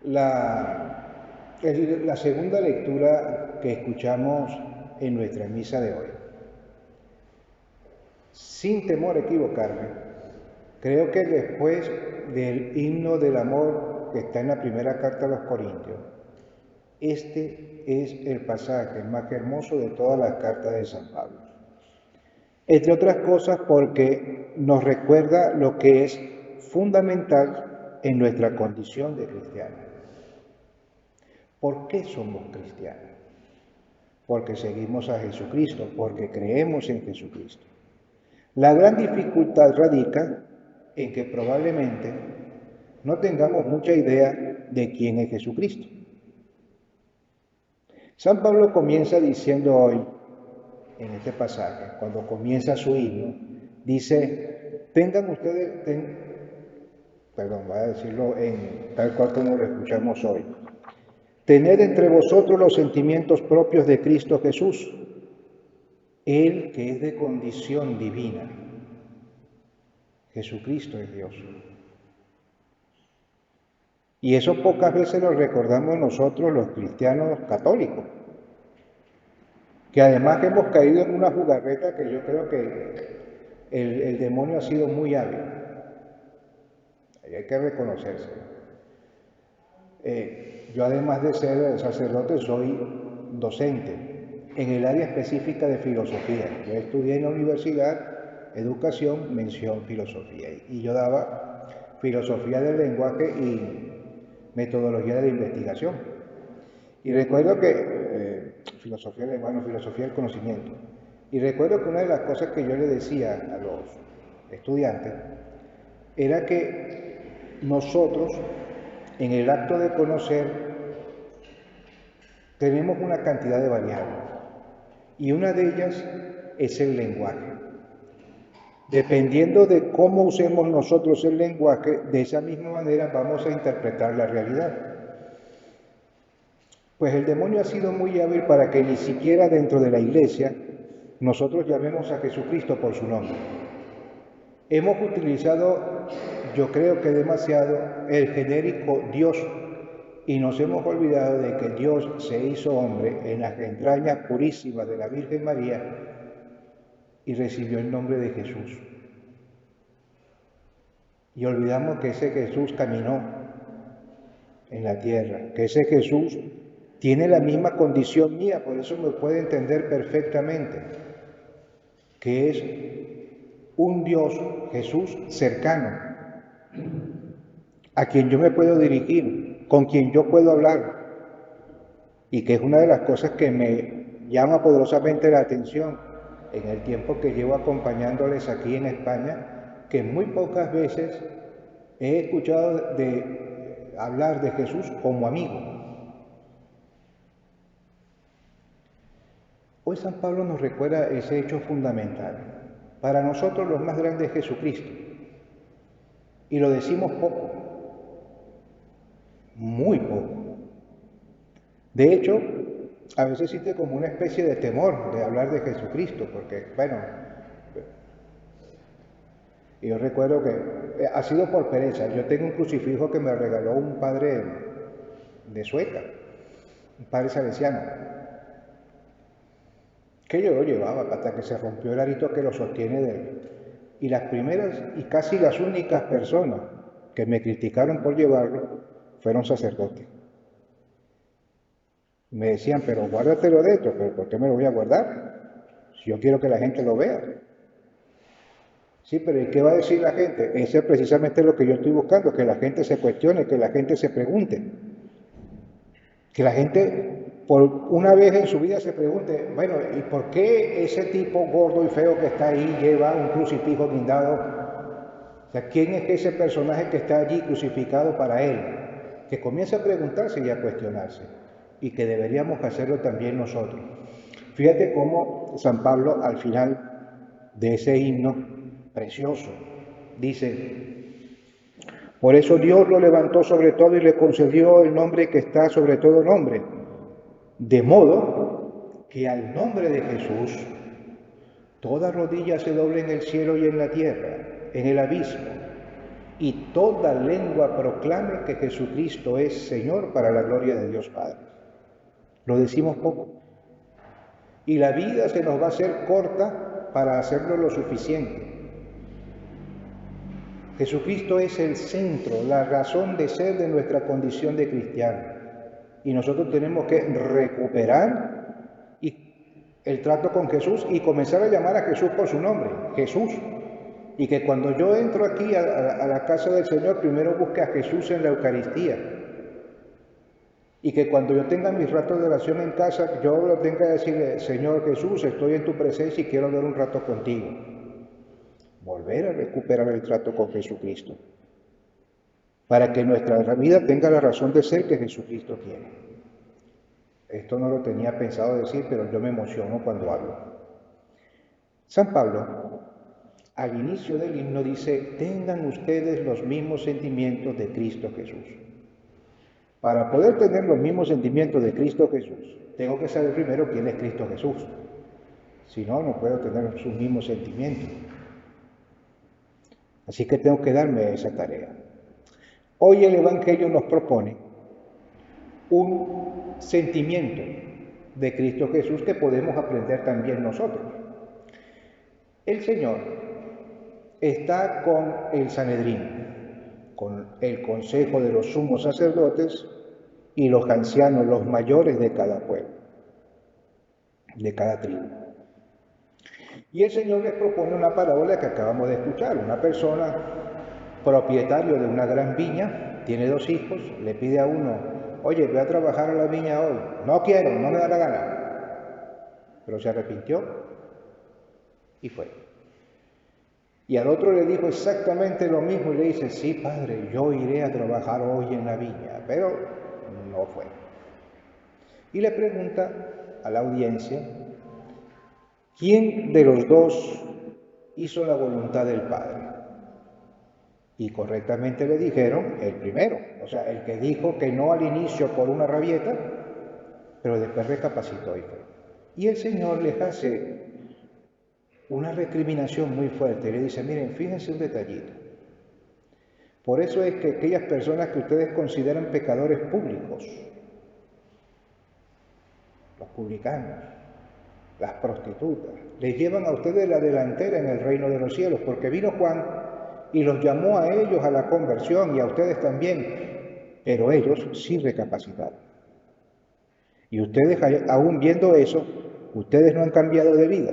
la segunda lectura que escuchamos en nuestra misa de hoy. Sin temor a equivocarme, creo que después del himno del amor que está en la primera carta a los Corintios, este es el pasaje más hermoso de todas las cartas de San Pablo. Entre otras cosas porque nos recuerda lo que es fundamental en nuestra condición de cristianos. ¿Por qué somos cristianos? Porque seguimos a Jesucristo, porque creemos en Jesucristo. La gran dificultad radica en que probablemente no tengamos mucha idea de quién es Jesucristo. San Pablo comienza diciendo hoy, en este pasaje, cuando comienza su himno, dice, voy a decirlo tal cual como lo escuchamos hoy, tened entre vosotros los sentimientos propios de Cristo Jesús, Él que es de condición divina. Jesucristo es Dios. Y eso pocas veces lo recordamos nosotros los cristianos católicos, que además hemos caído en una jugarreta que yo creo que el demonio ha sido muy hábil. Y hay que reconocerse. Yo además de ser sacerdote soy docente en el área específica de filosofía. Yo estudié en la universidad, educación, mención filosofía. Y yo daba filosofía del lenguaje y metodología de la investigación. Y recuerdo que, filosofía del conocimiento. Y recuerdo que una de las cosas que yo le decía a los estudiantes era que nosotros, en el acto de conocer, tenemos una cantidad de variables. Y una de ellas es el lenguaje. Dependiendo de cómo usemos nosotros el lenguaje, de esa misma manera vamos a interpretar la realidad. Pues el demonio ha sido muy hábil para que ni siquiera dentro de la iglesia nosotros llamemos a Jesucristo por su nombre. Hemos utilizado, yo creo que demasiado, el genérico Dios y nos hemos olvidado de que Dios se hizo hombre en las entrañas purísimas de la Virgen María y recibió el nombre de Jesús. Y olvidamos que ese Jesús caminó en la tierra, que ese Jesús tiene la misma condición mía, por eso me puede entender perfectamente, que es un Dios, Jesús, cercano, a quien yo me puedo dirigir, con quien yo puedo hablar, y que es una de las cosas que me llama poderosamente la atención en el tiempo que llevo acompañándoles aquí en España, que muy pocas veces he escuchado hablar de Jesús como amigo. Hoy San Pablo nos recuerda ese hecho fundamental. Para nosotros lo más grande es Jesucristo. Y lo decimos poco, muy poco. De hecho, a veces existe como una especie de temor de hablar de Jesucristo, porque, bueno, yo recuerdo que ha sido por pereza. Yo tengo un crucifijo que me regaló un padre de Sueca, un padre salesiano, que yo lo llevaba hasta que se rompió el arito que lo sostiene de él. Y las primeras y casi las únicas personas que me criticaron por llevarlo fueron sacerdotes. Me decían, pero guárdatelo de esto, pero ¿por qué me lo voy a guardar? Si yo quiero que la gente lo vea. Sí, pero ¿y qué va a decir la gente? Eso es precisamente lo que yo estoy buscando, que la gente se cuestione, que la gente se pregunte. Que la gente por una vez en su vida se pregunte, bueno, ¿y por qué ese tipo gordo y feo que está ahí lleva un crucifijo guindado? O sea, ¿quién es ese personaje que está allí crucificado para él? Que comience a preguntarse y a cuestionarse. Y que deberíamos hacerlo también nosotros. Fíjate cómo San Pablo al final de ese himno precioso dice, por eso Dios lo levantó sobre todo y le concedió el nombre que está sobre todo nombre, de modo que al nombre de Jesús toda rodilla se doble en el cielo y en la tierra, en el abismo, y toda lengua proclame que Jesucristo es Señor para la gloria de Dios Padre. Lo decimos poco. Y la vida se nos va a hacer corta para hacerlo lo suficiente. Jesucristo es el centro, la razón de ser de nuestra condición de cristiano. Y nosotros tenemos que recuperar el trato con Jesús y comenzar a llamar a Jesús por su nombre, Jesús. Y que cuando yo entro aquí a la casa del Señor, primero busque a Jesús en la Eucaristía. Y que cuando yo tenga mis ratos de oración en casa, yo lo tenga que decirle, Señor Jesús, estoy en tu presencia y quiero ver un rato contigo. Volver a recuperar el trato con Jesucristo. Para que nuestra vida tenga la razón de ser que Jesucristo quiere. Esto no lo tenía pensado decir, pero yo me emociono cuando hablo. San Pablo, al inicio del himno, dice, tengan ustedes los mismos sentimientos de Cristo Jesús. Para poder tener los mismos sentimientos de Cristo Jesús, tengo que saber primero quién es Cristo Jesús. Si no, no puedo tener sus mismos sentimientos. Así que tengo que darme esa tarea. Hoy el Evangelio nos propone un sentimiento de Cristo Jesús que podemos aprender también nosotros. El Señor está con el Sanedrín, con el consejo de los sumos sacerdotes y los ancianos, los mayores de cada pueblo, de cada tribu. Y el Señor les propone una parábola que acabamos de escuchar. Una persona, propietario de una gran viña, tiene 2 hijos, le pide a uno, oye, voy a trabajar a la viña hoy. No quiero, no me da la gana. Pero se arrepintió y fue. Y al otro le dijo exactamente lo mismo y le dice, sí, padre, yo iré a trabajar hoy en la viña, pero no fue. Y le pregunta a la audiencia, ¿quién de los 2 hizo la voluntad del Padre? Y correctamente le dijeron, el primero, o sea, el que dijo que no al inicio por una rabieta, pero después recapacitó y fue. Y el Señor les hace una recriminación muy fuerte, le dice, miren, fíjense un detallito. Por eso es que aquellas personas que ustedes consideran pecadores públicos, los publicanos, las prostitutas, les llevan a ustedes la delantera en el reino de los cielos, porque vino Juan y los llamó a ellos a la conversión y a ustedes también, pero ellos sí recapacitaron. Y ustedes, aún viendo eso, ustedes no han cambiado de vida.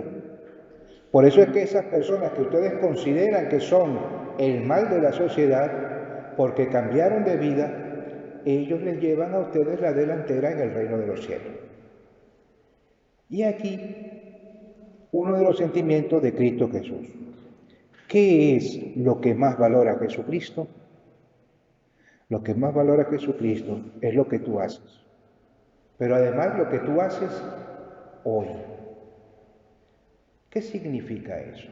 Por eso es que esas personas que ustedes consideran que son el mal de la sociedad, porque cambiaron de vida, ellos les llevan a ustedes la delantera en el reino de los cielos. Y aquí, uno de los sentimientos de Cristo Jesús. ¿Qué es lo que más valora Jesucristo? Lo que más valora Jesucristo es lo que tú haces. Pero además lo que tú haces hoy. ¿Qué significa eso?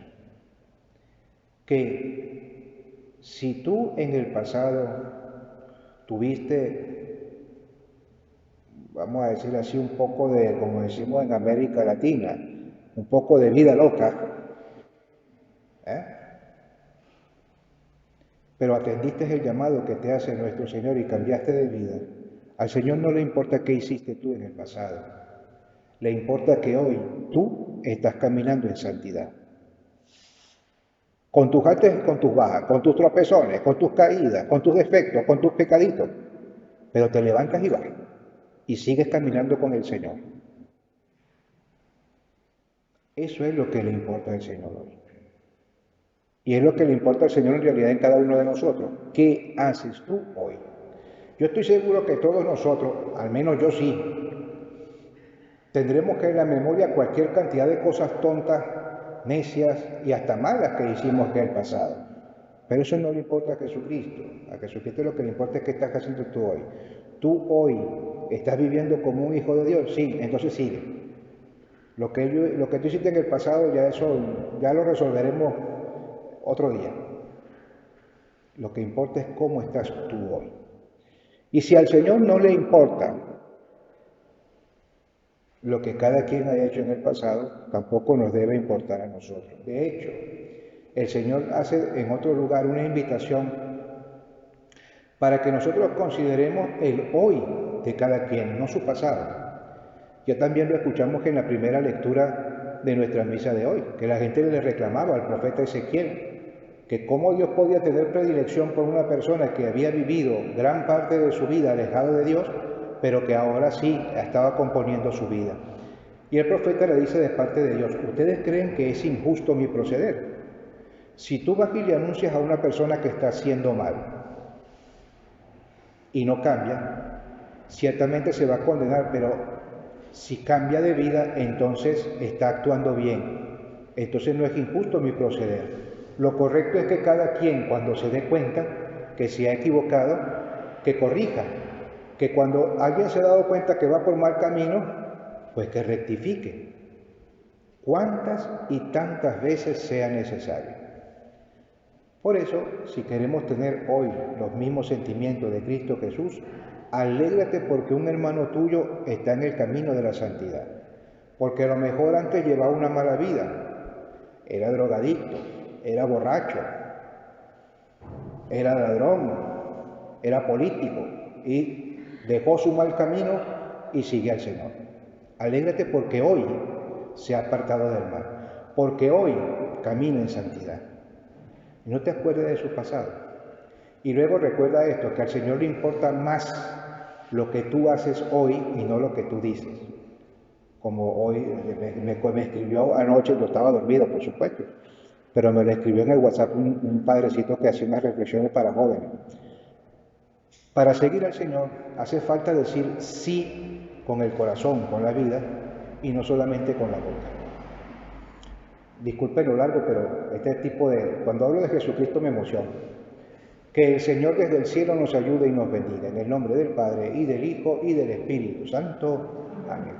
Que si tú en el pasado tuviste, vamos a decir así, un poco de, como decimos en América Latina, un poco de vida loca, pero atendiste el llamado que te hace nuestro Señor y cambiaste de vida, al Señor no le importa qué hiciste tú en el pasado, le importa que hoy tú estás caminando en santidad. Con tus altas y con tus bajas, con tus tropezones, con tus caídas, con tus defectos, con tus pecaditos, pero te levantas y vas y sigues caminando con el Señor. Eso es lo que le importa al Señor hoy. Y es lo que le importa al Señor en realidad en cada uno de nosotros. ¿Qué haces tú hoy? Yo estoy seguro que todos nosotros, al menos yo sí, tendremos que en la memoria cualquier cantidad de cosas tontas, necias y hasta malas que hicimos en el pasado. Pero eso no le importa a Jesucristo. A Jesucristo lo que le importa es qué estás haciendo tú hoy. Tú hoy estás viviendo como un hijo de Dios, sí, entonces sigue. Lo que tú hiciste en el pasado, ya lo resolveremos otro día. Lo que importa es cómo estás tú hoy. Y si al Señor no le importa lo que cada quien haya hecho en el pasado, tampoco nos debe importar a nosotros. De hecho, el Señor hace en otro lugar una invitación para que nosotros consideremos el hoy de cada quien, no su pasado. Ya también lo escuchamos en la primera lectura de nuestra misa de hoy, que la gente le reclamaba al profeta Ezequiel que cómo Dios podía tener predilección por una persona que había vivido gran parte de su vida alejado de Dios, pero que ahora sí estaba componiendo su vida. Y el profeta le dice de parte de Dios: ¿ustedes creen que es injusto mi proceder? Si tú vas y le anuncias a una persona que está haciendo mal y no cambia, ciertamente se va a condenar, pero si cambia de vida, entonces está actuando bien. Entonces no es injusto mi proceder. Lo correcto es que cada quien, cuando se dé cuenta que se ha equivocado, que corrija, que cuando alguien se ha dado cuenta que va por mal camino, pues que rectifique, cuantas y tantas veces sea necesario. Por eso, si queremos tener hoy los mismos sentimientos de Cristo Jesús, alégrate porque un hermano tuyo está en el camino de la santidad. Porque a lo mejor antes llevaba una mala vida, era drogadicto, era borracho, era ladrón, era político y dejó su mal camino y sigue al Señor. Alégrate porque hoy se ha apartado del mal, porque hoy camina en santidad. Y no te acuerdes de su pasado. Y luego recuerda esto, que al Señor le importa más lo que tú haces hoy y no lo que tú dices. Como hoy me escribió anoche, yo estaba dormido, por supuesto, pero me lo escribió en el WhatsApp un padrecito que hacía unas reflexiones para jóvenes. Para seguir al Señor hace falta decir sí con el corazón, con la vida, y no solamente con la boca. Disculpen lo largo, pero cuando hablo de Jesucristo me emociona. Que el Señor desde el cielo nos ayude y nos bendiga. En el nombre del Padre, y del Hijo, y del Espíritu Santo. Amén.